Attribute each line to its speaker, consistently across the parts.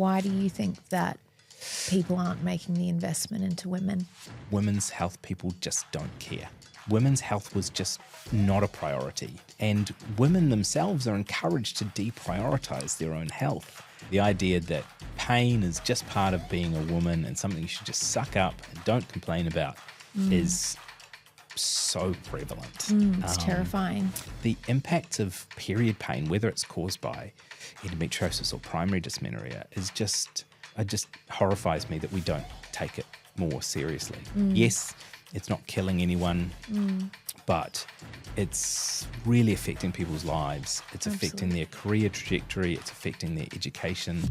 Speaker 1: Why do you think that people aren't making the investment into women?
Speaker 2: Women's health people just don't care. Women's health was just not a priority. And women themselves are encouraged to deprioritize their own health. The idea that pain is just part of being a woman and something you should just suck up and don't complain about is so prevalent.
Speaker 1: It's terrifying.
Speaker 2: The impact of period pain, whether it's caused by endometriosis or primary dysmenorrhea, is just horrifies me that we don't take it more seriously. Yes, it's not killing anyone, but it's really affecting people's lives. It's affecting their career trajectory. It's affecting their education.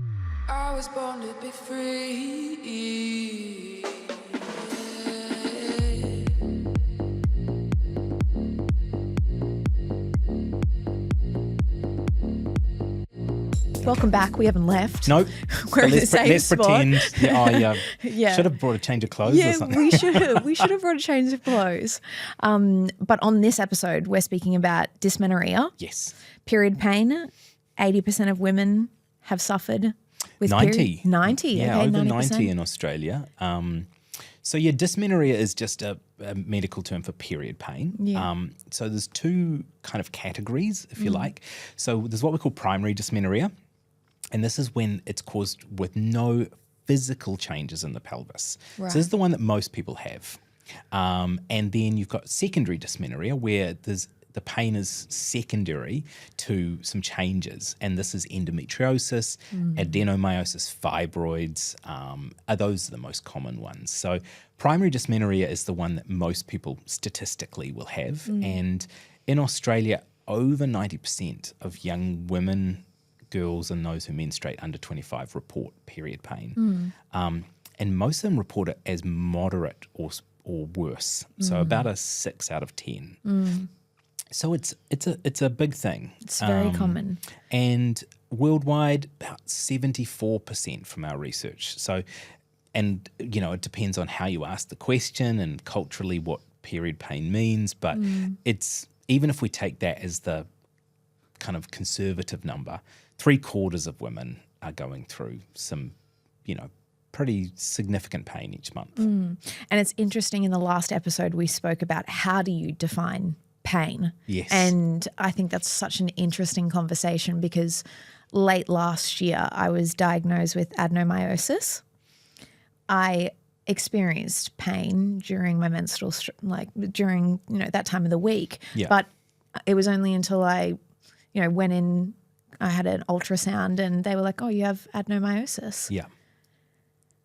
Speaker 3: I was born to be free.
Speaker 1: Welcome back. We haven't left.
Speaker 2: Nope.
Speaker 1: We're in the same
Speaker 2: let's
Speaker 1: spot.
Speaker 2: pretend. Yeah,
Speaker 1: Yeah.
Speaker 2: should have brought a change of clothes or something.
Speaker 1: we should have. We should have brought a change of clothes. But on this episode, we're speaking about dysmenorrhea,
Speaker 2: Yes.
Speaker 1: period pain. 80% of women have suffered with
Speaker 2: 90.
Speaker 1: 90.
Speaker 2: Yeah,
Speaker 1: okay,
Speaker 2: over
Speaker 1: 90%.
Speaker 2: 90 in Australia. Dysmenorrhea is just a medical term for period pain.
Speaker 1: Yeah.
Speaker 2: So there's two kind of categories, if you like. So there's what we call primary dysmenorrhea, and this is when it's caused with no physical changes in the pelvis.
Speaker 1: Right.
Speaker 2: So this is the one that most people have. And then you've got secondary dysmenorrhea, where the pain is secondary to some changes, and this is endometriosis, adenomyosis, fibroids. Those are the most common ones. So primary dysmenorrhea is the one that most people statistically will have, and in Australia, over 90% of young women, girls, and those who menstruate under 25 report period pain, and most of them report it as moderate or worse. So about a 6 out of 10. So it's a big thing.
Speaker 1: It's very common.
Speaker 2: And worldwide, about 74% from our research. So, and it depends on how you ask the question and culturally what period pain means. But it's, even if we take that as the kind of conservative number, 3/4 of women are going through some, pretty significant pain each month.
Speaker 1: And it's interesting, in the last episode we spoke about how do you define pain.
Speaker 2: Yes.
Speaker 1: And I think that's such an interesting conversation because late last year I was diagnosed with adenomyosis. I experienced pain during my menstrual, during, that time of the week.
Speaker 2: Yeah.
Speaker 1: But it was only until I, went in, I had an ultrasound and they were like, oh, you have adenomyosis.
Speaker 2: Yeah.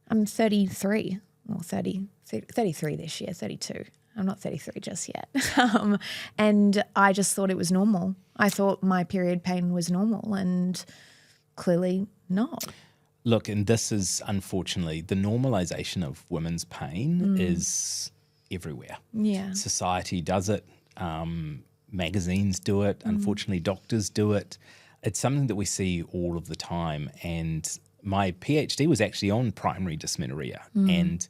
Speaker 1: I'm 33 or 33 this year, 32. I'm not 33 just yet. And I just thought it was normal. I thought my period pain was normal, and clearly not.
Speaker 2: Look, and this is unfortunately the normalization of women's pain is everywhere.
Speaker 1: Yeah.
Speaker 2: Society does it. Magazines do it. Unfortunately, doctors do it. It's something that we see all of the time. And my PhD was actually on primary dysmenorrhea and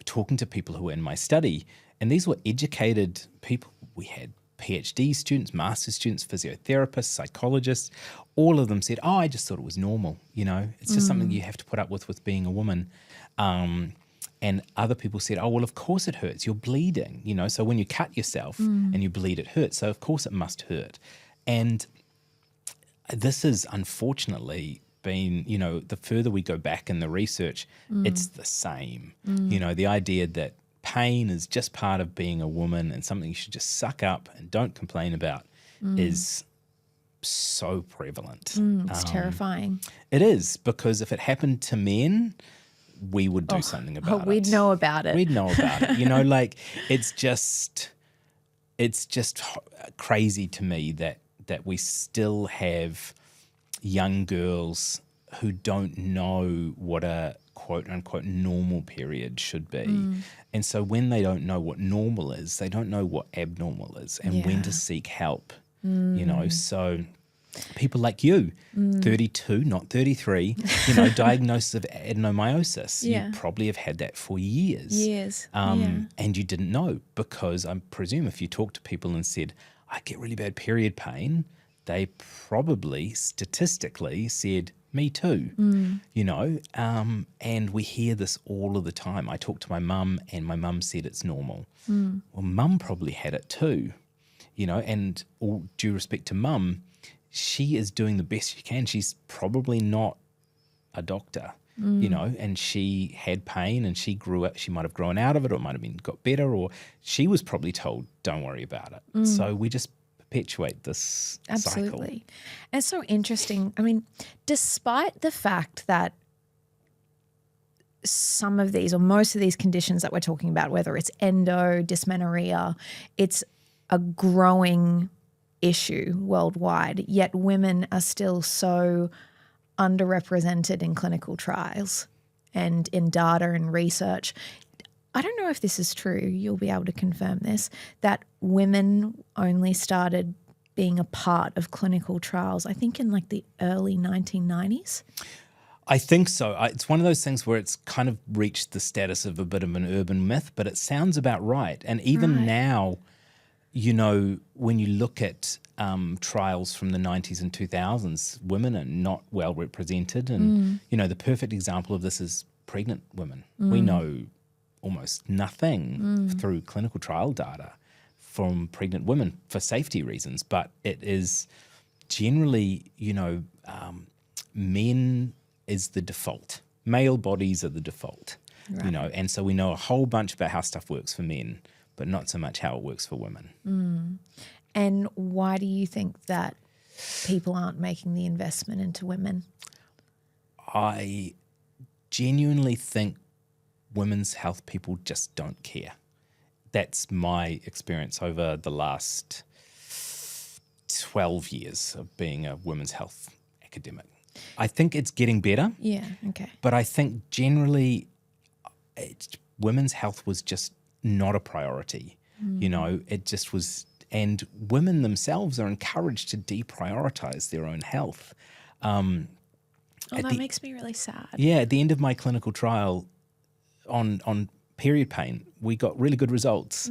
Speaker 2: talking to people who were in my study. And these were educated people. We had PhD students, master's students, physiotherapists, psychologists. All of them said, oh, I just thought it was normal. It's just something you have to put up with being a woman. And other people said, oh, well, of course it hurts. You're bleeding, so when you cut yourself and you bleed, it hurts. So of course it must hurt. And this has unfortunately been, the further we go back in the research, it's the same. The idea that pain is just part of being a woman and something you should just suck up and don't complain about is so prevalent.
Speaker 1: It's terrifying.
Speaker 2: It is, because if it happened to men, we would do something about it.
Speaker 1: We'd know about it.
Speaker 2: We'd know about it. It's just crazy to me that we still have young girls who don't know what a quote unquote normal period should be. And so when they don't know what normal is, they don't know what abnormal is and when to seek help, So people like you, 32, not 33, diagnosis of adenomyosis.
Speaker 1: Yeah.
Speaker 2: You probably have had that for years. And you didn't know, because I presume if you talked to people and said, I get really bad period pain, they probably statistically said, me too, you know, and we hear this all of the time. I talked to my mum and my mum said it's normal. Well, mum probably had it too, you know, and all due respect to mum, she is doing the best she can. She's probably not a doctor, you know, and she had pain and she grew up, she might have grown out of it or it might have been got better, or she was probably told, don't worry about it. So we just perpetuate this
Speaker 1: Absolutely.
Speaker 2: cycle.
Speaker 1: And it's so interesting. I mean, despite the fact that some of these or most of these conditions that we're talking about, whether it's dysmenorrhea, it's a growing issue worldwide, yet women are still so underrepresented in clinical trials and in data and research. I don't know if this is true, you'll be able to confirm this, that women only started being a part of clinical trials, I think in like the early 1990s.
Speaker 2: I think so. It's one of those things where it's kind of reached the status of a bit of an urban myth, but it sounds about right. And even now, you know, when you look at trials from the 90s and 2000s, women are not well represented. And, you know, the perfect example of this is pregnant women. We know almost nothing through clinical trial data from pregnant women for safety reasons, but it is generally, you know, men is the default. Male bodies are the default, you know, and so we know a whole bunch about how stuff works for men, but not so much how it works for women.
Speaker 1: And why do you think that people aren't making the investment into women?
Speaker 2: I genuinely think women's health people just don't care. That's my experience over the last 12 years of being a women's health academic. I think it's getting better.
Speaker 1: Yeah, okay.
Speaker 2: But I think generally women's health was just not a priority. You know, it just was, and women themselves are encouraged to deprioritize their own health.
Speaker 1: That makes me really sad.
Speaker 2: Yeah, at the end of my clinical trial on period pain, we got really good results.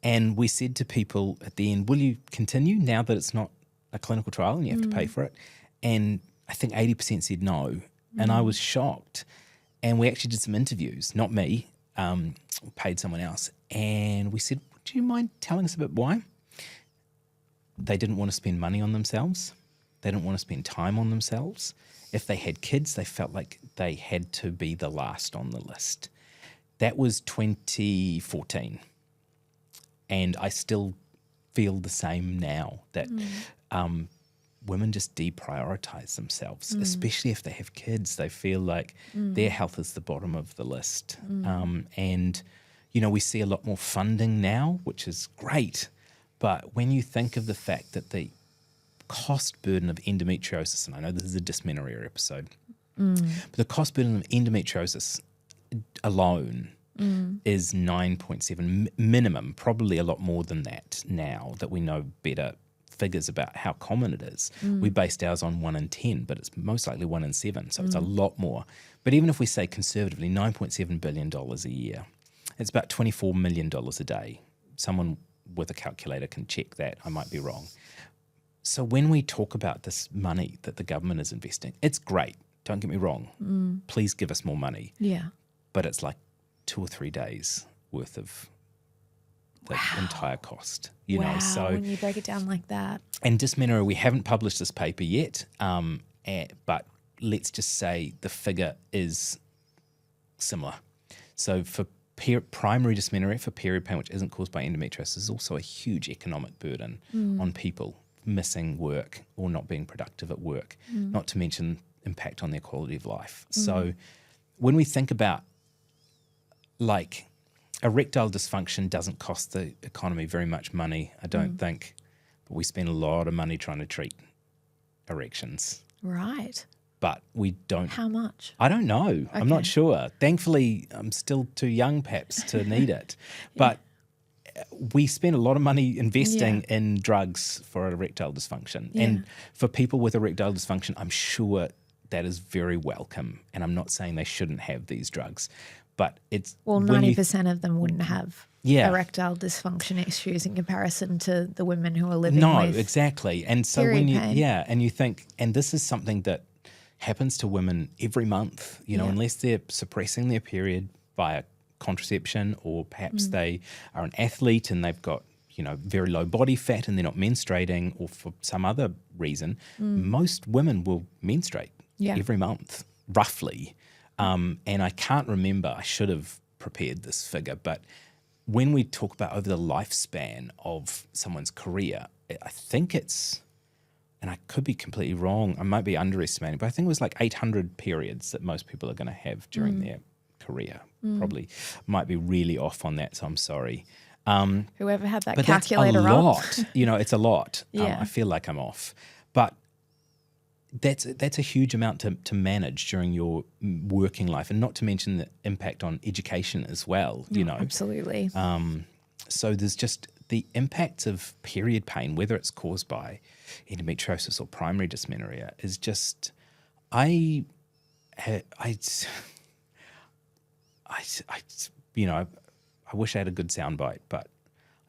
Speaker 2: And we said to people at the end, will you continue now that it's not a clinical trial and you have to pay for it? And I think 80% said no. And I was shocked. And we actually did some interviews, not me, paid someone else. And we said, do you mind telling us a bit why? They didn't want to spend money on themselves. They didn't want to spend time on themselves. If they had kids, they felt like they had to be the last on the list. That was 2014. And I still feel the same now, that women just deprioritize themselves, especially if they have kids. They feel like their health is the bottom of the list. And, you know, we see a lot more funding now, which is great. But when you think of the fact that the cost burden of endometriosis, and I know this is a dysmenorrhea episode, but the cost burden of endometriosis alone is 9.7 minimum, probably a lot more than that now that we know better figures about how common it is. We based ours on 1 in 10, but it's most likely 1 in 7, so it's a lot more. But even if we say conservatively $9.7 billion a year, it's about $24 million a day. Someone with a calculator can check that. I might be wrong. So when we talk about this money that the government is investing, it's great. Don't get me wrong. Please give us more money.
Speaker 1: Yeah.
Speaker 2: But it's like 2 or 3 days worth of the entire cost, you know. So
Speaker 1: when you break it down like that.
Speaker 2: And dysmenorrhea, we haven't published this paper yet, but let's just say the figure is similar. So for primary dysmenorrhea, for period pain, which isn't caused by endometriosis, is also a huge economic burden on people missing work or not being productive at work, not to mention impact on their quality of life. So when we think about, like, erectile dysfunction doesn't cost the economy very much money, I don't think, but we spend a lot of money trying to treat erections.
Speaker 1: Right.
Speaker 2: But we don't.
Speaker 1: How much?
Speaker 2: I don't know.
Speaker 1: Okay.
Speaker 2: I'm not sure. Thankfully, I'm still too young perhaps to need it. But we spend a lot of money investing in drugs for erectile dysfunction.
Speaker 1: Yeah.
Speaker 2: And for people with erectile dysfunction, I'm sure that is very welcome. And I'm not saying they shouldn't have these drugs. But it's
Speaker 1: Well,
Speaker 2: when you
Speaker 1: 90% of them wouldn't have
Speaker 2: Yeah.
Speaker 1: erectile dysfunction issues in comparison to the women who are living
Speaker 2: No,
Speaker 1: with
Speaker 2: exactly. And so
Speaker 1: period
Speaker 2: when you,
Speaker 1: pain.
Speaker 2: and you think, and this is something that happens to women every month,
Speaker 1: Yeah.
Speaker 2: unless they're suppressing their period via contraception, or perhaps they are an athlete and they've got, very low body fat and they're not menstruating, or for some other reason, most women will menstruate
Speaker 1: Yeah.
Speaker 2: every month, roughly. And I can't remember, I should have prepared this figure, but when we talk about over the lifespan of someone's career, I think it's, and I could be completely wrong, I might be underestimating, but I think it was like 800 periods that most people are going to have during their career. Probably might be really off on that, so I'm sorry.
Speaker 1: Whoever had that
Speaker 2: But
Speaker 1: calculator
Speaker 2: that's a
Speaker 1: up.
Speaker 2: lot. It's a lot.
Speaker 1: Yeah.
Speaker 2: I feel like I'm off. But that's a huge amount to manage during your working life, and not to mention the impact on education as well,
Speaker 1: Absolutely.
Speaker 2: So there's just the impacts of period pain, whether it's caused by endometriosis or primary dysmenorrhea, is just, I wish I had a good soundbite, but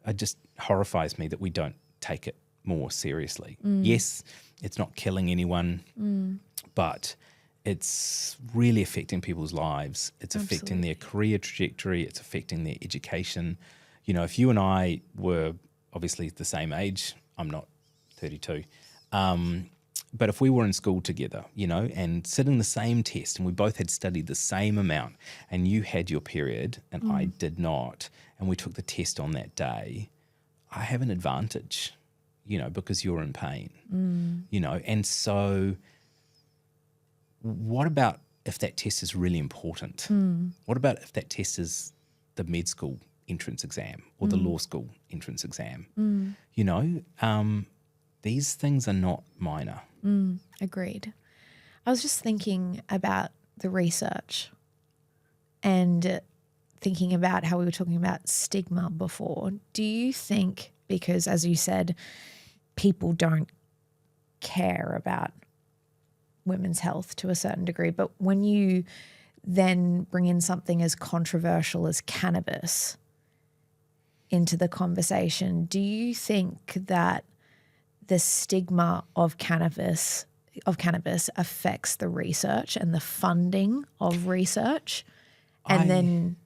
Speaker 2: it just horrifies me that we don't take it more seriously. Yes, it's not killing anyone, but it's really affecting people's lives. It's affecting their career trajectory. It's affecting their education. If you and I were obviously the same age, I'm not 32, but if we were in school together, and sitting the same test, and we both had studied the same amount, and you had your period and I did not, and we took the test on that day, I have an advantage, because you're in pain, and so what about if that test is really important? What about if that test is the med school entrance exam or the law school entrance exam? These things are not minor.
Speaker 1: Agreed. I was just thinking about the research and thinking about how we were talking about stigma before. Do you think, because as you said, people don't care about women's health to a certain degree, but when you then bring in something as controversial as cannabis into the conversation, do you think that the stigma of cannabis affects the research and the funding of research, and then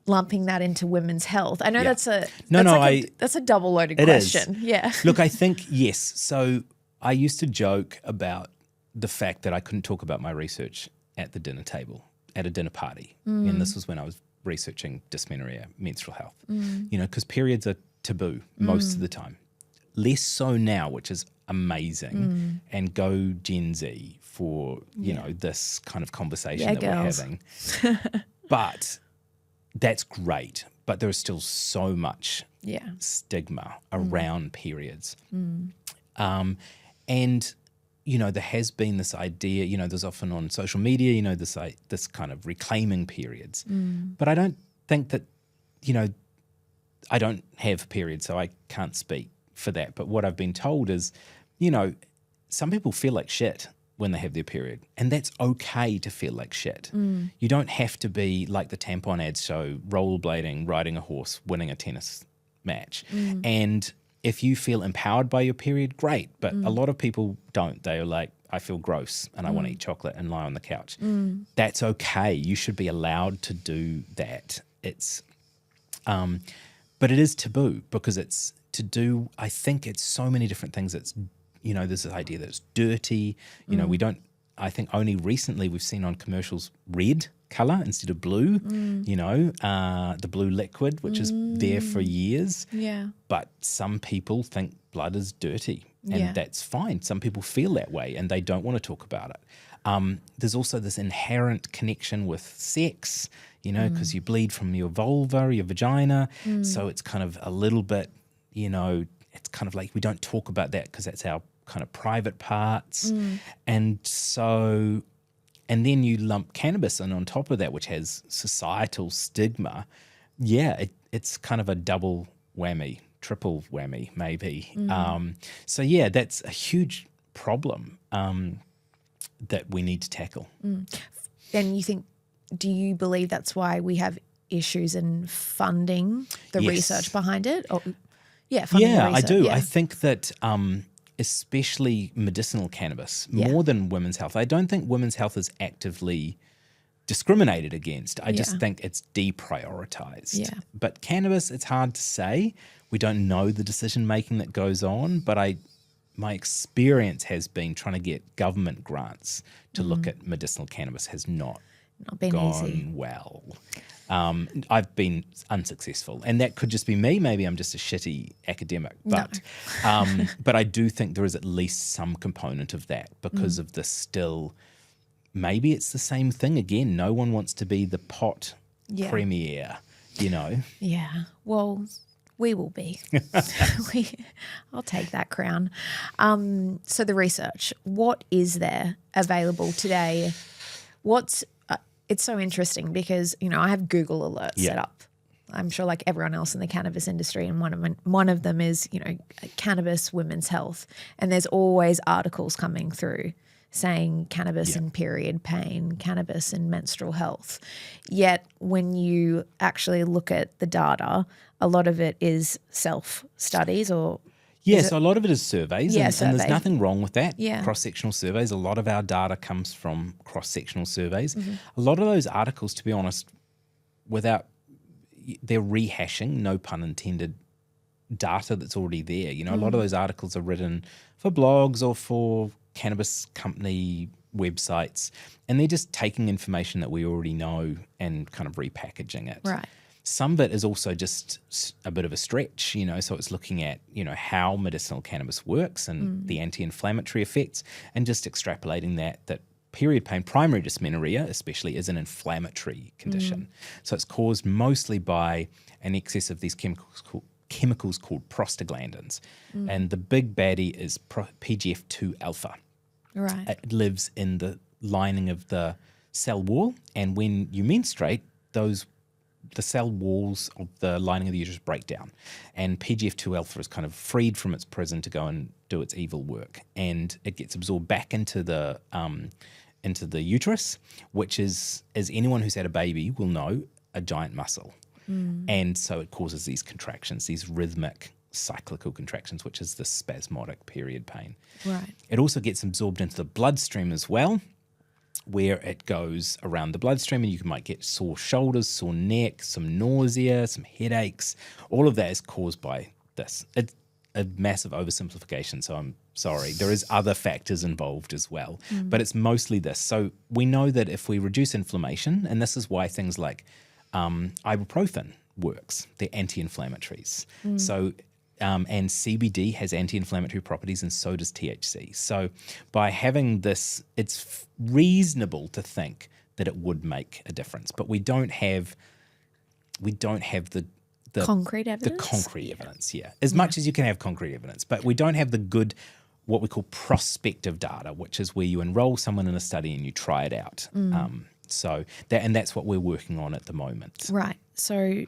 Speaker 1: lumping that into women's health? I know that's a double loaded question.
Speaker 2: Is.
Speaker 1: Yeah.
Speaker 2: Look, I think yes. So I used to joke about the fact that I couldn't talk about my research at the dinner table, at a dinner party, and this was when I was researching dysmenorrhea, menstrual health. Because periods are taboo most of the time. Less so now, which is amazing, and go Gen Z for, this kind of conversation that
Speaker 1: girls.
Speaker 2: we're having. But that's great. But there is still so much stigma around periods. And, there has been this idea, there's often on social media, this kind of reclaiming periods. But I don't think that, I don't have periods, so I can't speak for that. But what I've been told is, some people feel like shit when they have their period, and that's okay to feel like shit. You don't have to be like the tampon ads show, rollerblading, riding a horse, winning a tennis match. And if you feel empowered by your period, great. But a lot of people don't. They are like, I feel gross and I want to eat chocolate and lie on the couch. That's okay. You should be allowed to do that. It's, but it is taboo because it's to do, I think it's so many different things. It's, there's this idea that it's dirty. We don't, I think only recently we've seen on commercials red colour instead of blue, the blue liquid, which is there for years.
Speaker 1: Yeah.
Speaker 2: But some people think blood is dirty, and that's fine. Some people feel that way and they don't want to talk about it. There's also this inherent connection with sex, because you bleed from your vulva, your vagina. So it's kind of a little bit, it's kind of like we don't talk about that because that's our kind of private parts. And so, and then you lump cannabis in on top of that, which has societal stigma. Yeah, it's kind of a double whammy, triple whammy maybe. So yeah, that's a huge problem that we need to tackle.
Speaker 1: Then you think do you believe that's why we have issues in funding the
Speaker 2: Yes.
Speaker 1: research behind it? Or, funding the
Speaker 2: Yeah, I
Speaker 1: research.
Speaker 2: do.
Speaker 1: Yeah.
Speaker 2: I think that especially medicinal cannabis,
Speaker 1: Yeah.
Speaker 2: more than women's health. I don't think women's health is actively discriminated against. I just
Speaker 1: Yeah.
Speaker 2: think it's deprioritized.
Speaker 1: Yeah.
Speaker 2: But cannabis, it's hard to say. We don't know the decision making that goes on, but my experience has been trying to get government grants to look at medicinal cannabis has not
Speaker 1: been
Speaker 2: gone
Speaker 1: easy.
Speaker 2: well. I've been unsuccessful, and that could just be me. Maybe I'm just a shitty academic, but but I do think there is at least some component of that because of the still. Maybe it's the same thing again. No one wants to be the pot premier, you know.
Speaker 1: Yeah. Well, we will be. I'll take that crown. So the research, what is there available today? It's so interesting because, I have Google alerts set up. I'm sure like everyone else in the cannabis industry, and one of them is, cannabis, women's health. And there's always articles coming through saying cannabis and period pain, cannabis and menstrual health. Yet when you actually look at the data, a lot of it is self-studies or...
Speaker 2: Yeah, so a lot of it is surveys, and there's
Speaker 1: survey.
Speaker 2: nothing wrong with that.
Speaker 1: Yeah.
Speaker 2: Cross-sectional surveys. A lot of our data comes from cross-sectional surveys. A lot of those articles, to be honest, they're rehashing, no pun intended, data that's already there. A lot of those articles are written for blogs or for cannabis company websites, and they're just taking information that we already know and kind of repackaging it.
Speaker 1: Right.
Speaker 2: Some of it is also just a bit of a stretch, so it's looking at, how medicinal cannabis works and the anti-inflammatory effects, and just extrapolating that period pain, primary dysmenorrhea especially, is an inflammatory condition. So it's caused mostly by an excess of these chemicals called prostaglandins. And the big baddie is PGF2 alpha.
Speaker 1: Right.
Speaker 2: It lives in the lining of the cell wall, and when you menstruate, the cell walls of the lining of the uterus break down, and PGF2 alpha is kind of freed from its prison to go and do its evil work, and it gets absorbed back into the uterus, which is, as anyone who's had a baby will know, a giant muscle. And so it causes these contractions, these rhythmic cyclical contractions, which is the spasmodic period pain.
Speaker 1: Right.
Speaker 2: It also gets absorbed into the bloodstream as well, where it goes around the bloodstream, and you might get sore shoulders, sore neck, some nausea, some headaches. All of that is caused by this. It's a massive oversimplification, so I'm sorry. There is other factors involved as well, but it's mostly this. So we know that if we reduce inflammation, and this is why things like ibuprofen works, they're anti-inflammatories. So and CBD has anti-inflammatory properties, and so does THC. So by having this, it's reasonable to think that it would make a difference. But we don't have the
Speaker 1: Concrete evidence?
Speaker 2: The concrete evidence, as much as you can have concrete evidence. But we don't have the good, what we call prospective data, which is where you enroll someone in a study and you try it out. So that's what we're working on at the moment.
Speaker 1: Right. So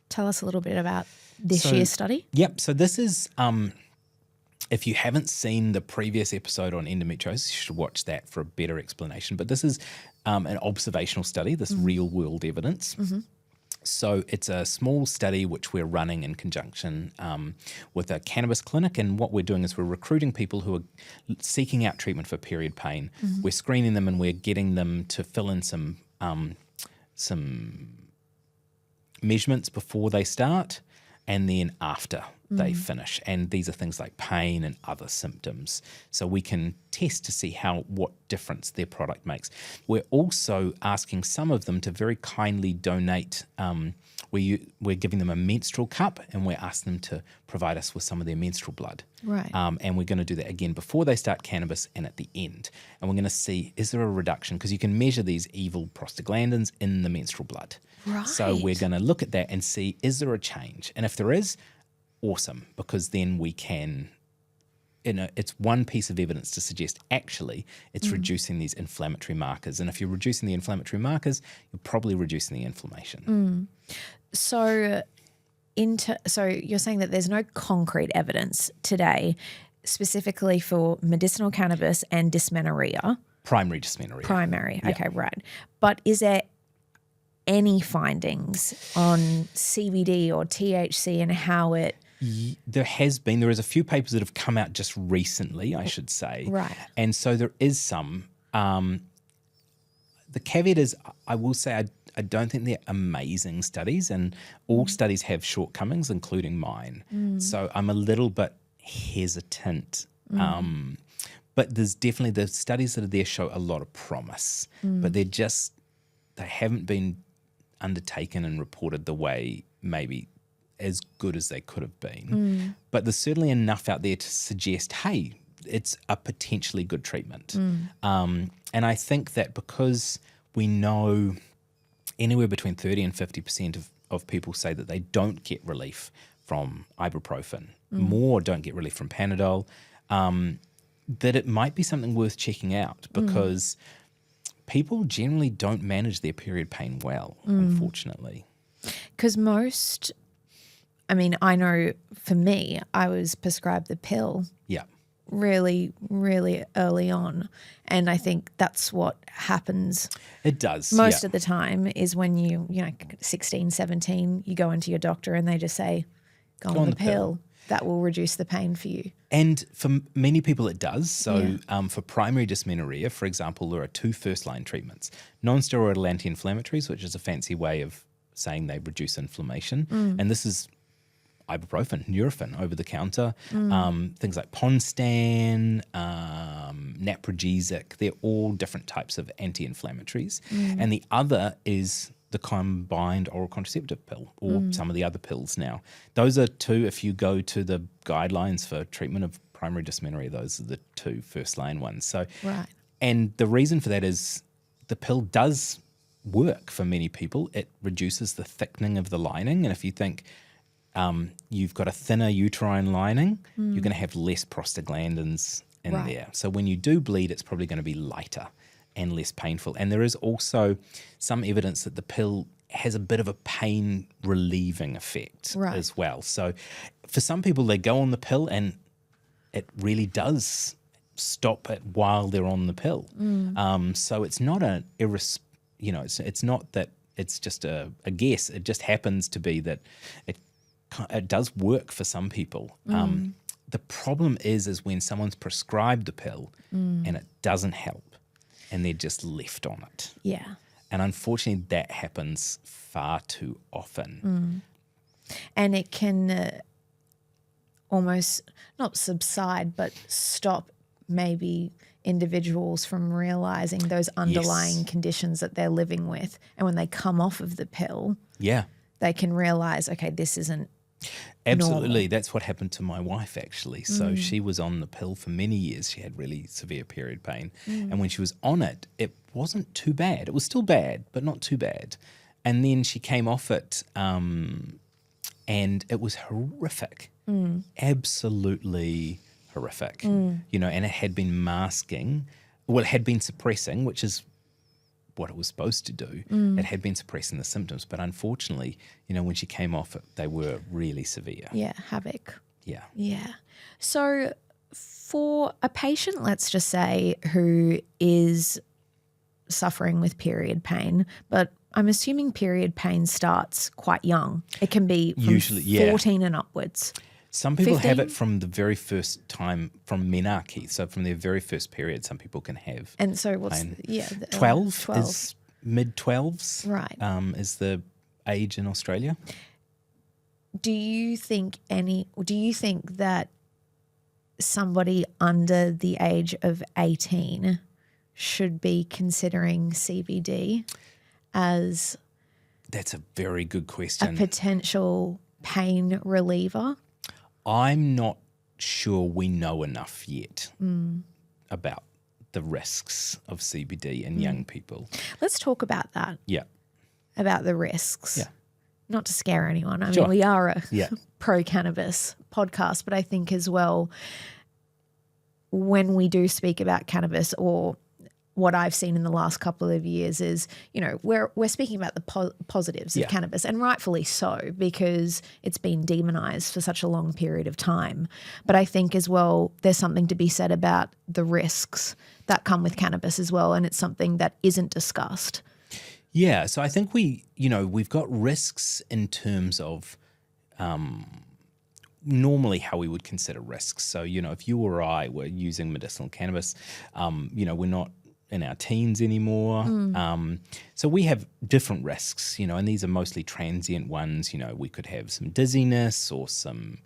Speaker 1: tell us a little bit about this year's study.
Speaker 2: Yep. So this is, if you haven't seen the previous episode on endometriosis, you should watch that for a better explanation. But this is an observational study, this real world evidence. So it's a small study which we're running in conjunction with a cannabis clinic, and what we're doing is we're recruiting people who are seeking out treatment for period pain. We're screening them, and we're getting them to fill in some measurements before they start and then after they finish. And these are things like pain and other symptoms. So we can test to see what difference their product makes. We're also asking some of them to very kindly donate. We're giving them a menstrual cup, and we're asking them to provide us with some of their menstrual blood.
Speaker 1: Right.
Speaker 2: And we're going to do that again before they start cannabis and at the end. And we're going to see, is there a reduction? Because you can measure these evil prostaglandins in the menstrual blood.
Speaker 1: Right.
Speaker 2: So we're going to look at that and see, is there a change? And if there is, awesome, because then we can, it's one piece of evidence to suggest actually it's reducing these inflammatory markers. And if you're reducing the inflammatory markers, you're probably reducing the inflammation.
Speaker 1: So you're saying that there's no concrete evidence today specifically for medicinal cannabis and dysmenorrhea.
Speaker 2: Primary dysmenorrhea.
Speaker 1: Primary. Okay, right. But is there any findings on CBD or THC and how it...
Speaker 2: There is a few papers that have come out just recently, I should say.
Speaker 1: Right.
Speaker 2: And so there is some. The caveat is, I will say, I don't think they're amazing studies, and all studies have shortcomings, including mine. So I'm a little bit hesitant. But there's definitely, the studies that are there show a lot of promise, but they haven't been undertaken and reported the way maybe as good as they could have been. But there's certainly enough out there to suggest, hey, it's a potentially good treatment. And I think that because we know anywhere between 30 and 50% of people say that they don't get relief from ibuprofen, more don't get relief from Panadol, that it might be something worth checking out, because people generally don't manage their period pain well, unfortunately.
Speaker 1: Because I know for me, I was prescribed the pill really, really early on. And I think that's what happens.
Speaker 2: It does.
Speaker 1: Most of the time is when you 16, 17, you go into your doctor and they just say, go on the pill. That will reduce the pain for you.
Speaker 2: And for many people it does. So for primary dysmenorrhea, for example, there are 2 first-line treatments. Non-steroidal anti-inflammatories, which is a fancy way of saying they reduce inflammation. And this is ibuprofen, Nurofen, over-the-counter. Things like Ponstan, Naprogesic, they're all different types of anti-inflammatories. And the other is the combined oral contraceptive pill, or some of the other pills now. Those are 2, if you go to the guidelines for treatment of primary dysmenorrhea, those are the 2 first-line ones. So, and the reason for that is the pill does work for many people. It reduces the thickening of the lining, and if you think you've got a thinner uterine lining, you're going to have less prostaglandins in there. So when you do bleed, it's probably going to be lighter and less painful. And there is also some evidence that the pill has a bit of a pain relieving effect as well. So for some people, they go on the pill and it really does stop it while they're on the pill. So it's not it's not that it's just a guess. It just happens to be that it does work for some people. The problem is when someone's prescribed the pill and it doesn't help, and they're just left on it.
Speaker 1: Yeah.
Speaker 2: And unfortunately, that happens far too often.
Speaker 1: And it can almost not subside, but stop maybe individuals from realizing those underlying conditions that they're living with. And when they come off of the pill, they can realize, okay, this isn't
Speaker 2: Absolutely.
Speaker 1: normal.
Speaker 2: That's what happened to my wife, actually. So she was on the pill for many years. She had really severe period pain. And when she was on it, it wasn't too bad. It was still bad, but not too bad. And then she came off it and it was horrific. Absolutely horrific. And it had been masking, it had been suppressing, which is what it was supposed to do. It had been suppressing the symptoms, but unfortunately, when she came off it, they were really severe.
Speaker 1: Yeah, havoc.
Speaker 2: Yeah.
Speaker 1: So for a patient, let's just say, who is suffering with period pain, but I'm assuming period pain starts quite young. It can be from
Speaker 2: usually
Speaker 1: 14 and upwards.
Speaker 2: Some people
Speaker 1: 15?
Speaker 2: have it from the very first time, from menarche. So from their very first period, some people can have.
Speaker 1: And so what's
Speaker 2: pain.
Speaker 1: 12
Speaker 2: is mid-12s.
Speaker 1: Right.
Speaker 2: Is the age in Australia.
Speaker 1: Do you think that somebody under the age of 18 should be considering CBD as
Speaker 2: That's a very good question.
Speaker 1: a potential pain reliever?
Speaker 2: I'm not sure we know enough yet about the risks of CBD in young people.
Speaker 1: Let's talk about that.
Speaker 2: Yeah.
Speaker 1: About the risks.
Speaker 2: Yeah.
Speaker 1: Not to scare anyone. I
Speaker 2: Sure.
Speaker 1: mean, we are a
Speaker 2: Yeah.
Speaker 1: pro-cannabis podcast, but I think as well, when we do speak about cannabis, or what I've seen in the last couple of years is, we're speaking about the positives of cannabis, and rightfully so, because it's been demonized for such a long period of time. But I think as well, there's something to be said about the risks that come with cannabis as well, and it's something that isn't discussed.
Speaker 2: Yeah, so I think we've got risks in terms of normally how we would consider risks. So, if you or I were using medicinal cannabis, we're not in our teens anymore. So we have different risks, and these are mostly transient ones. We could have some dizziness or some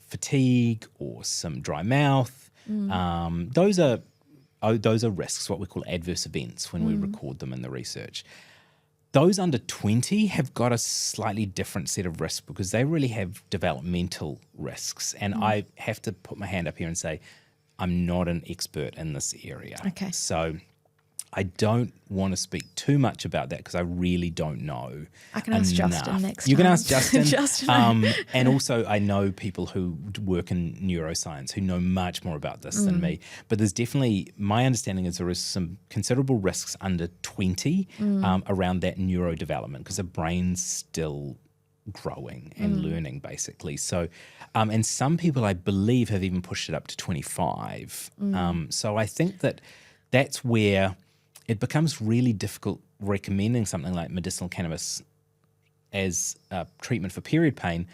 Speaker 2: fatigue or some dry mouth. Those are risks, what we call adverse events when we record them in the research. Those under 20 have got a slightly different set of risks because they really have developmental risks. And I have to put my hand up here and say, I'm not an expert in this area.
Speaker 1: Okay.
Speaker 2: So I don't want to speak too much about that because I really don't know.
Speaker 1: I can ask Justin next time.
Speaker 2: You can ask Justin.
Speaker 1: Justin.
Speaker 2: And also I know people who work in neuroscience who know much more about this than me. But there's definitely, my understanding is there is some considerable risks under 20 around that neurodevelopment because the brain's still growing and learning basically. So, and some people I believe have even pushed it up to 25. So I think that's where it becomes really difficult recommending something like medicinal cannabis as a treatment for period pain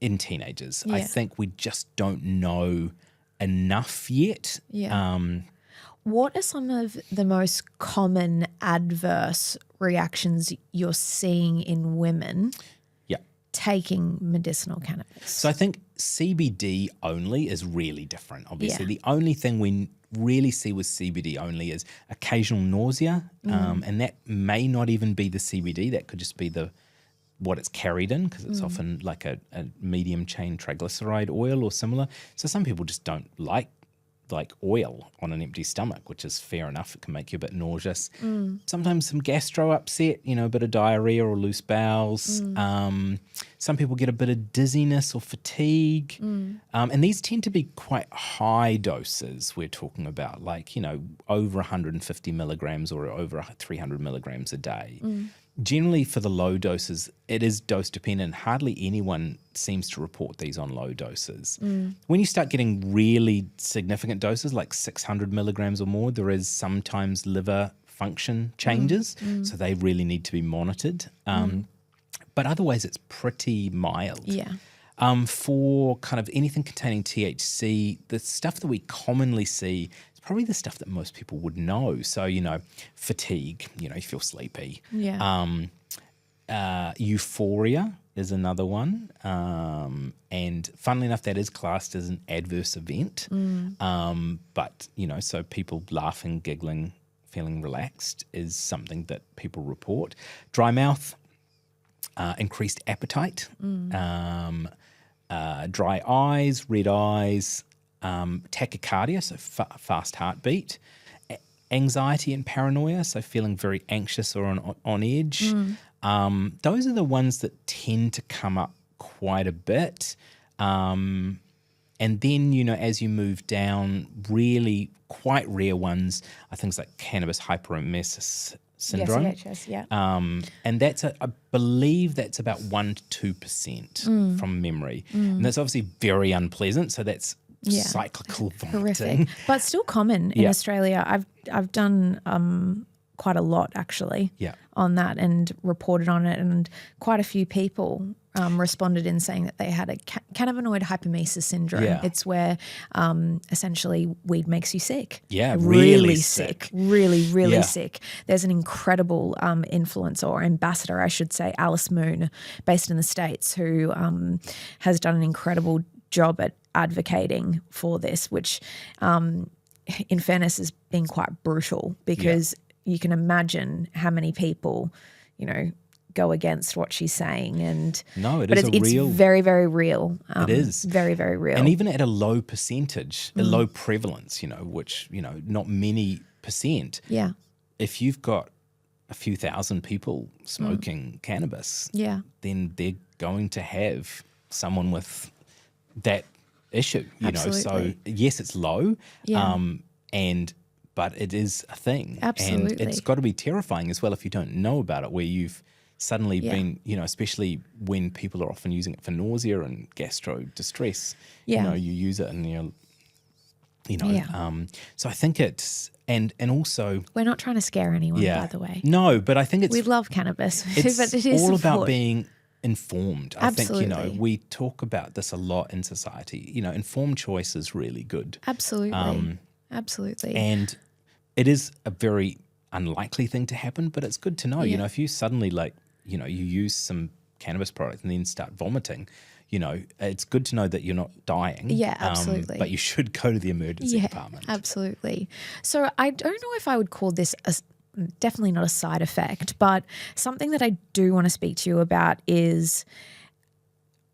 Speaker 2: in teenagers.
Speaker 1: Yeah.
Speaker 2: I think we just don't know enough yet.
Speaker 1: Yeah. What are some of the most common adverse reactions you're seeing in women taking medicinal cannabis?
Speaker 2: So I think CBD only is really different, obviously. The only thing we really see with CBD only is occasional nausea, and that may not even be the CBD. That could just be what it's carried in because it's often like a medium chain triglyceride oil or similar. So some people just don't like oil on an empty stomach, which is fair enough. It can make you a bit nauseous. Sometimes some gastro upset, a bit of diarrhea or loose bowels. Some people get a bit of dizziness or fatigue. And these tend to be quite high doses we're talking about, like, over 150 milligrams or over 300 milligrams a day. Generally, for the low doses, it is dose dependent. Hardly anyone seems to report these on low doses. When you start getting really significant doses, like 600 milligrams or more, there is sometimes liver function changes, so they really need to be monitored. But otherwise, it's pretty mild.
Speaker 1: Yeah.
Speaker 2: For kind of anything containing THC, the stuff that we commonly see is probably the stuff that most people would know. So, fatigue, you feel sleepy.
Speaker 1: Yeah.
Speaker 2: Euphoria is another one. And funnily enough, that is classed as an adverse event. But, so people laughing, giggling, feeling relaxed is something that people report. Dry mouth, increased appetite, dry eyes, red eyes, tachycardia, so fast heartbeat, anxiety and paranoia, so feeling very anxious or on edge. Those are the ones that tend to come up quite a bit. And then, as you move down, really quite rare ones are things like cannabis hyperemesis syndrome.
Speaker 1: Yes, CHS, yeah.
Speaker 2: And that's, I believe that's about 1 to 2% from memory. And that's obviously very unpleasant. So that's cyclical vomiting.
Speaker 1: Horrific. But still common in Australia. I've done quite a lot actually on that and reported on it, and quite a few people responded in saying that they had a cannabinoid hyperemesis syndrome.
Speaker 2: Yeah.
Speaker 1: It's where essentially weed makes you sick.
Speaker 2: Yeah,
Speaker 1: really sick. Really sick. There's an incredible influencer or ambassador, I should say, Alice Moon, based in the States, who has done an incredible job at advocating for this, which in fairness has been quite brutal because you can imagine how many people, go against what she's saying. And it's very, very real.
Speaker 2: It is.
Speaker 1: Very, very real.
Speaker 2: And even at a low percentage, a low prevalence, which, not many percent.
Speaker 1: Yeah.
Speaker 2: If you've got a few thousand people smoking cannabis, then they're going to have someone with that issue,
Speaker 1: Absolutely.
Speaker 2: So yes, it's low, but it is a thing.
Speaker 1: Absolutely.
Speaker 2: And it's got to be terrifying as well if you don't know about it, where you've suddenly been, especially when people are often using it for nausea and gastro distress, you use it and So I think it's and also
Speaker 1: We're not trying to scare anyone, by the way.
Speaker 2: No, but I think it's
Speaker 1: We love cannabis,
Speaker 2: it's
Speaker 1: but it is
Speaker 2: all about
Speaker 1: important.
Speaker 2: being informed.
Speaker 1: Absolutely.
Speaker 2: I think, we talk about this a lot in society. Informed choice is really good.
Speaker 1: Absolutely. Absolutely.
Speaker 2: And it is a very unlikely thing to happen, but it's good to know.
Speaker 1: Yeah.
Speaker 2: If you suddenly you use some cannabis product and then start vomiting, it's good to know that you're not dying.
Speaker 1: Yeah, absolutely.
Speaker 2: But you should go to the emergency department.
Speaker 1: Absolutely. So I don't know if I would call this definitely not a side effect, but something that I do want to speak to you about is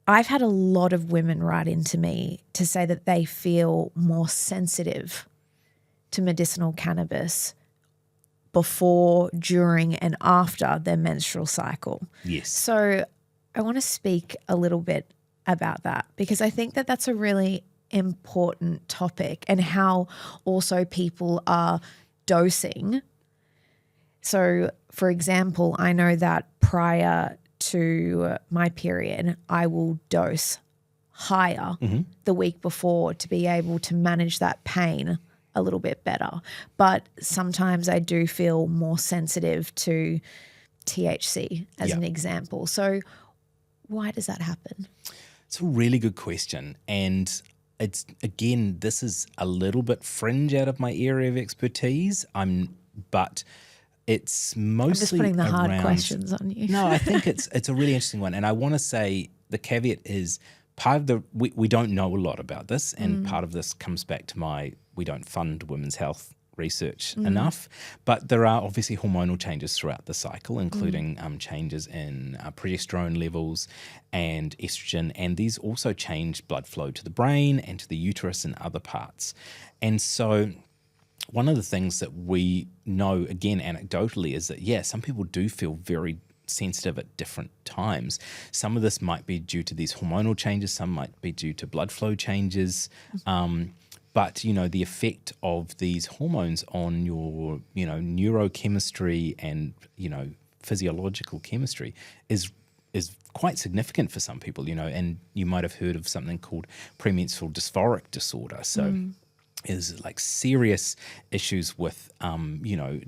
Speaker 1: I've had a lot of women write into me to say that they feel more sensitive to medicinal cannabis before, during, and after their menstrual cycle.
Speaker 2: Yes.
Speaker 1: So I want to speak a little bit about that because I think that that's a really important topic and how also people are dosing. So, for example, I know that prior to my period, I will dose higher the week before to be able to manage that pain a little bit better. But sometimes I do feel more sensitive to THC as an example. So why does that happen?
Speaker 2: It's a really good question. And it's, again, this is a little bit fringe out of my area of expertise. But it's mostly
Speaker 1: I'm just putting the hard
Speaker 2: around,
Speaker 1: questions on you.
Speaker 2: No, I think it's a really interesting one. And I want to say the caveat is part of we don't know a lot about this. And part of this comes back to we don't fund women's health research enough. But there are obviously hormonal changes throughout the cycle, including changes in progesterone levels and estrogen. And these also change blood flow to the brain and to the uterus and other parts. And so one of the things that we know, again, anecdotally, is that, some people do feel very sensitive at different times. Some of this might be due to these hormonal changes. Some might be due to blood flow changes. But, the effect of these hormones on your, neurochemistry and, physiological chemistry is quite significant for some people, and you might have heard of something called premenstrual dysphoric disorder. So is like serious issues with,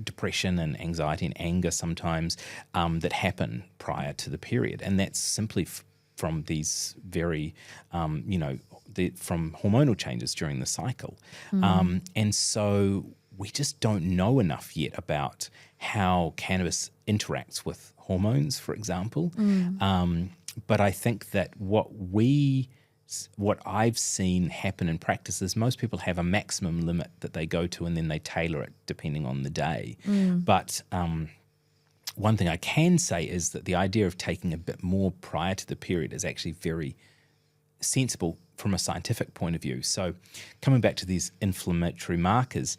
Speaker 2: depression and anxiety and anger sometimes that happen prior to the period. And that's simply from these very, from hormonal changes during the cycle. And so we just don't know enough yet about how cannabis interacts with hormones, for example. But I think that what I've seen happen in practice is most people have a maximum limit that they go to and then they tailor it depending on the day. But one thing I can say is that the idea of taking a bit more prior to the period is actually very sensible from a scientific point of view. So coming back to these inflammatory markers,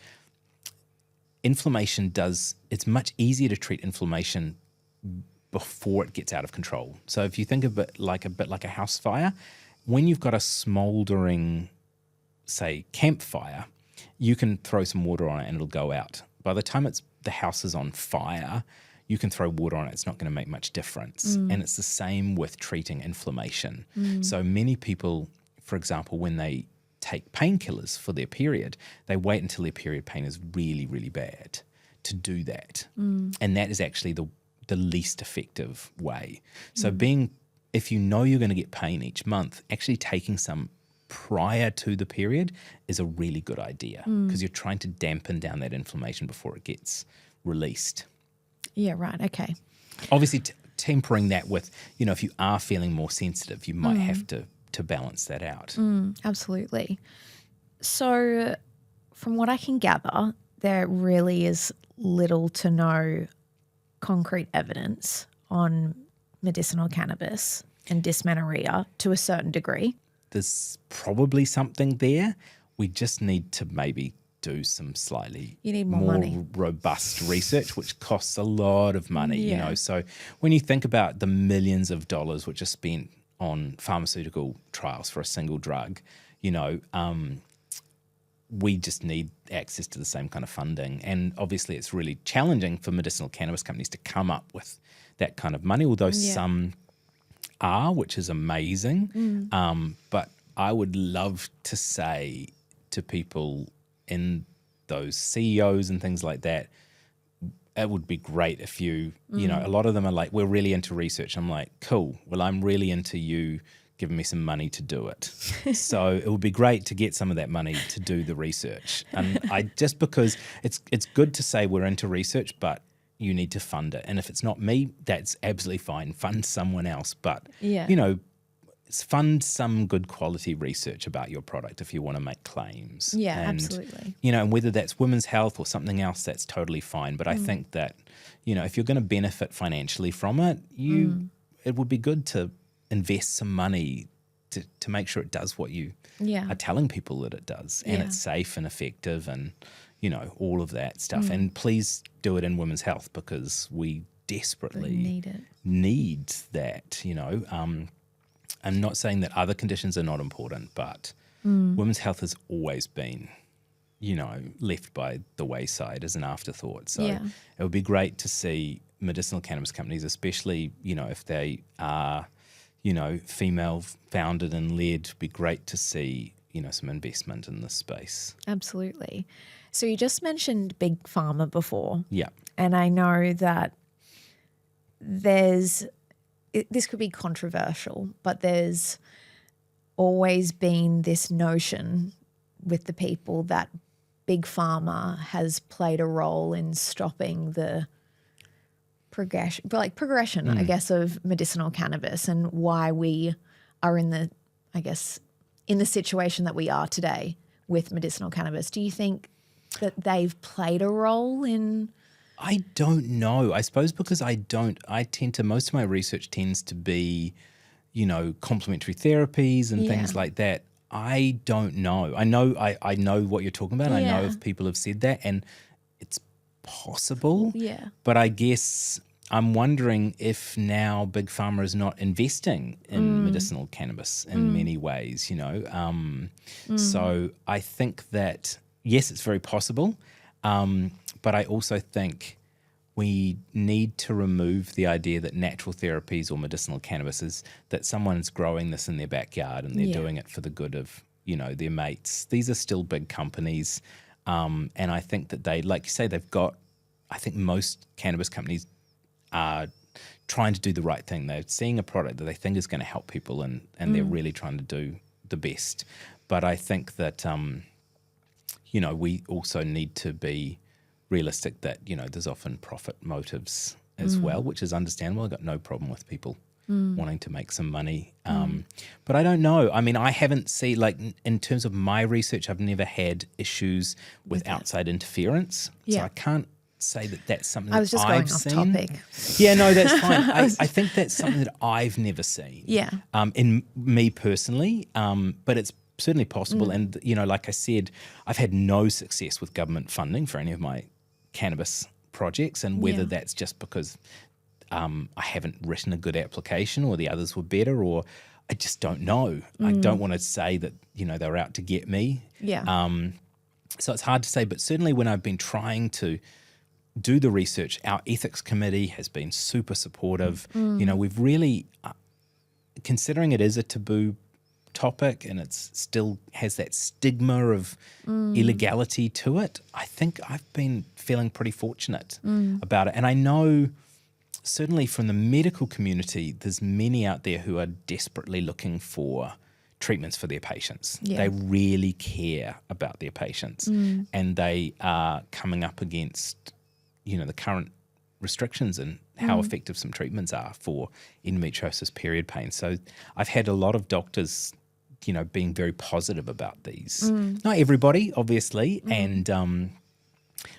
Speaker 2: it's much easier to treat inflammation before it gets out of control. So if you think of it like a house fire, when you've got a smoldering, say, campfire, you can throw some water on it and it'll go out. By the time the house is on fire, you can throw water on it. It's not going to make much difference. And it's the same with treating inflammation. So many people, for example, when they take painkillers for their period, they wait until their period pain is really, really bad to do that. And that is actually the least effective way. So if you know you're going to get pain each month, actually taking some prior to the period is a really good idea because you're trying to dampen down that inflammation before it gets released.
Speaker 1: Yeah, right. Okay.
Speaker 2: Obviously, tempering that with, if you are feeling more sensitive, you might have to balance that out.
Speaker 1: Absolutely. So from what I can gather, there really is little to no concrete evidence on medicinal cannabis and dysmenorrhea to a certain degree.
Speaker 2: There's probably something there. We just need to maybe do some slightly more
Speaker 1: money.
Speaker 2: Robust research, which costs a lot of money, So when you think about the millions of dollars which are spent on pharmaceutical trials for a single drug, we just need access to the same kind of funding. And obviously it's really challenging for medicinal cannabis companies to come up with that kind of money, although some are, which is amazing. But I would love to say to people in those CEOs and things like that, it would be great if you know, a lot of them are like, we're really into research. I'm like, cool. Well, I'm really into you giving me some money to do it. So it would be great to get some of that money to do the research. And just because it's good to say we're into research, but you need to fund it. And if it's not me, that's absolutely fine. Fund someone else. But, you know, fund some good quality research about your product if you want to make claims.
Speaker 1: Yeah,
Speaker 2: and,
Speaker 1: absolutely.
Speaker 2: You know, and whether that's women's health or something else, that's totally fine. But I think that, you know, if you're going to benefit financially from it, it would be good to invest some money to make sure it does what you are telling people that it does, and it's safe and effective and, you know, all of that stuff. And please do it in women's health because we desperately need that, you know. I'm not saying that other conditions are not important, but women's health has always been, you know, left by the wayside as an afterthought. So it would be great to see medicinal cannabis companies, especially, you know, if they are, you know, female founded and led, be great to see, you know, some investment in this space.
Speaker 1: Absolutely. So you just mentioned big pharma before.
Speaker 2: Yeah.
Speaker 1: And I know that this could be controversial, but there's always been this notion with the people that big pharma has played a role in stopping the progression, I guess, of medicinal cannabis and why we are in the situation that we are today with medicinal cannabis. Do you think that they've played a role in?
Speaker 2: I don't know. I suppose because most of my research tends to be, you know, complementary therapies and things like that. I don't know. I know what you're talking about. I know if people have said that, and it's possible. Yeah. But I guess I'm wondering if now Big Pharma is not investing in medicinal cannabis in many ways, you know. So I think that, yes, it's very possible. But I also think we need to remove the idea that natural therapies or medicinal cannabis is that someone's growing this in their backyard and they're doing it for the good of, you know, their mates. These are still big companies. And I think that they, like you say, I think most cannabis companies are trying to do the right thing. They're seeing a product that they think is going to help people and they're really trying to do the best. But I think that, you know, we also need to be realistic that, you know, there's often profit motives as well, which is understandable. I've got no problem with people wanting to make some money. But I don't know. I mean, I haven't seen, like, in terms of my research, I've never had issues with outside interference. So I can't say that that's something
Speaker 1: I was just
Speaker 2: I've
Speaker 1: going off
Speaker 2: seen.
Speaker 1: topic.
Speaker 2: Yeah, no, that's fine. I think that's something that I've never seen.
Speaker 1: Yeah.
Speaker 2: In me personally, but it's certainly possible. And, you know, like I said, I've had no success with government funding for any of my cannabis projects, and whether that's just because I haven't written a good application or the others were better, or I just don't know. I don't want to say that, you know, they're out to get me. Yeah. So it's hard to say, but certainly when I've been trying to do the research, our ethics committee has been super supportive. You know, we've really, considering it is a taboo topic and it's still has that stigma of illegality to it, I think I've been feeling pretty fortunate about it. And I know certainly from the medical community, there's many out there who are desperately looking for treatments for their patients. They really care about their patients and they are coming up against, you know, the current restrictions and how effective some treatments are for endometriosis period pain. So I've had a lot of doctors, you know, being very positive about these. Not everybody, obviously, and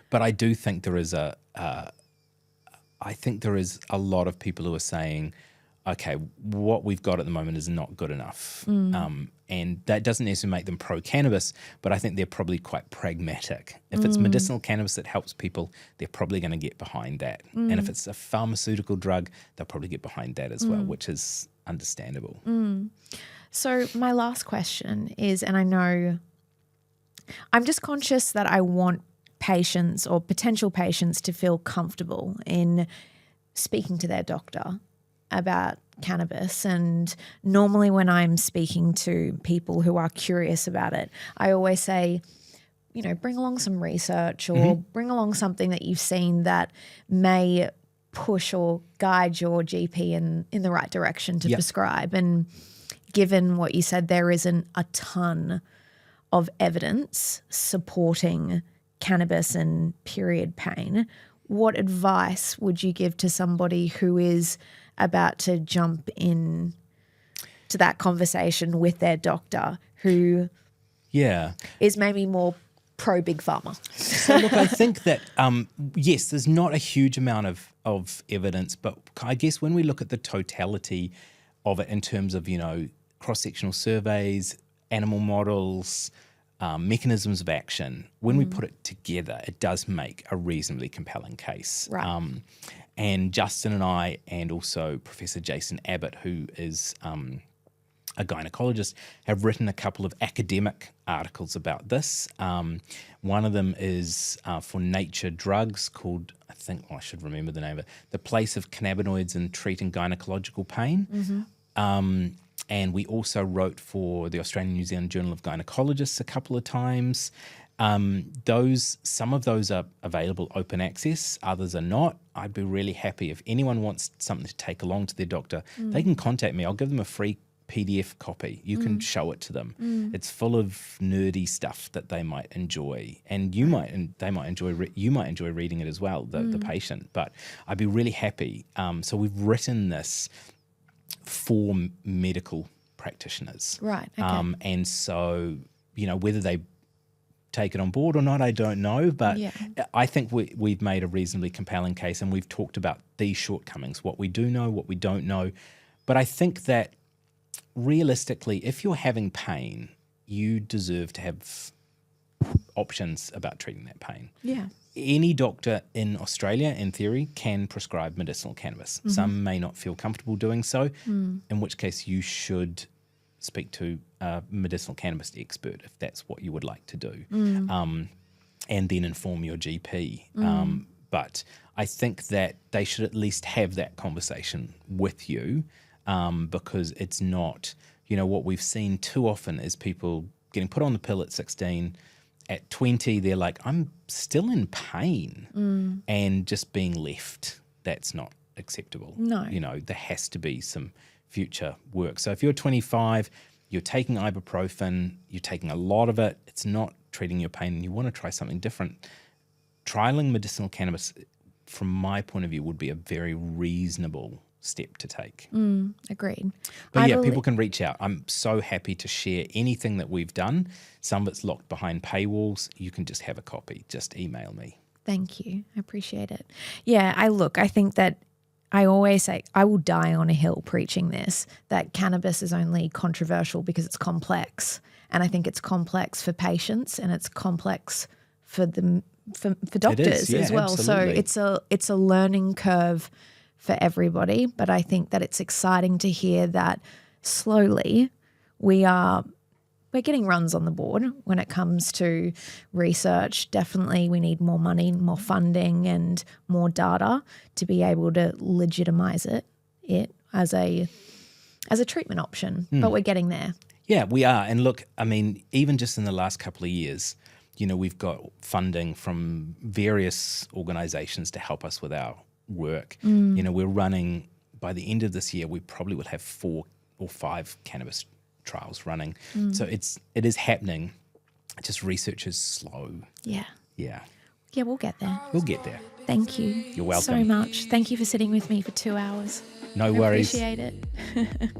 Speaker 2: but I do think there is a lot of people who are saying, okay, what we've got at the moment is not good enough. And that doesn't necessarily make them pro-cannabis, but I think they're probably quite pragmatic. If it's medicinal cannabis that helps people, they're probably going to get behind that. And if it's a pharmaceutical drug, they'll probably get behind that as well, which is understandable.
Speaker 1: So my last question is, and I know I'm just conscious that I want patients or potential patients to feel comfortable in speaking to their doctor about cannabis, and normally when I'm speaking to people who are curious about it, I always say, bring along some research or bring along something that you've seen that may push or guide your GP in the right direction to prescribe. And given what you said, there isn't a ton of evidence supporting cannabis and period pain. What advice would you give to somebody who is about to jump in to that conversation with their doctor who is maybe more pro Big Pharma?
Speaker 2: So look, I think that, yes, there's not a huge amount of evidence, but I guess when we look at the totality of it in terms of, cross-sectional surveys, animal models, mechanisms of action, when we put it together, it does make a reasonably compelling case.
Speaker 1: Right.
Speaker 2: And Justin and I, and also Professor Jason Abbott, who is a gynecologist, have written a couple of academic articles about this. One of them is for Nature Drugs called, I should remember the name of it, The Place of Cannabinoids in Treating Gynecological Pain. And we also wrote for the Australian New Zealand Journal of Gynecologists a couple of times. Some of those are available open access, others are not. I'd be really happy if anyone wants something to take along to their doctor, they can contact me. I'll give them a free PDF copy. You can show it to them. It's full of nerdy stuff that they might enjoy, and you might enjoy reading it as well, the patient. But I'd be really happy. So we've written this for medical practitioners,
Speaker 1: right? Okay.
Speaker 2: And so whether they take it on board or not, I don't know, but I think we've made a reasonably compelling case, and we've talked about these shortcomings, what we do know, what we don't know. But I think that realistically, if you're having pain, you deserve to have options about treating that pain.
Speaker 1: Yeah.
Speaker 2: Any doctor in Australia, in theory, can prescribe medicinal cannabis. Some may not feel comfortable doing so, in which case you should speak to a medicinal cannabis expert if that's what you would like to do, and then inform your GP. But I think that they should at least have that conversation with you, because it's not, what we've seen too often is people getting put on the pill at 16, at 20, they're like, I'm still in pain, and just being left. That's not acceptable.
Speaker 1: No.
Speaker 2: There has to be some future work. So if you're 25, you're taking ibuprofen, you're taking a lot of it, it's not treating your pain, and you want to try something different, trialing medicinal cannabis, from my point of view, would be a very reasonable step to take.
Speaker 1: Agreed.
Speaker 2: But people can reach out. I'm so happy to share anything that we've done. Some of it's locked behind paywalls. You can just have a copy. Just email me.
Speaker 1: Thank you. I appreciate it. Yeah, I think that I always say I will die on a hill preaching this, that cannabis is only controversial because it's complex. And I think it's complex for patients, and it's complex for doctors as well.
Speaker 2: Absolutely.
Speaker 1: So it's a learning curve for everybody, but I think that it's exciting to hear that slowly we're getting runs on the board when it comes to research. Definitely we need more money, more funding, and more data to be able to legitimize it as a treatment option. But we're getting there.
Speaker 2: Yeah, we are. And look, I mean, even just in the last couple of years, we've got funding from various organizations to help us with our work. We're running, by the end of this year, we probably will have 4 or 5 cannabis trials running. So it is happening. Just research is slow.
Speaker 1: Yeah.
Speaker 2: Yeah.
Speaker 1: Yeah, we'll get there.
Speaker 2: We'll get there.
Speaker 1: Thank you.
Speaker 2: You're welcome.
Speaker 1: So much. Thank you for sitting with me for 2 hours.
Speaker 2: No worries.
Speaker 1: Appreciate it.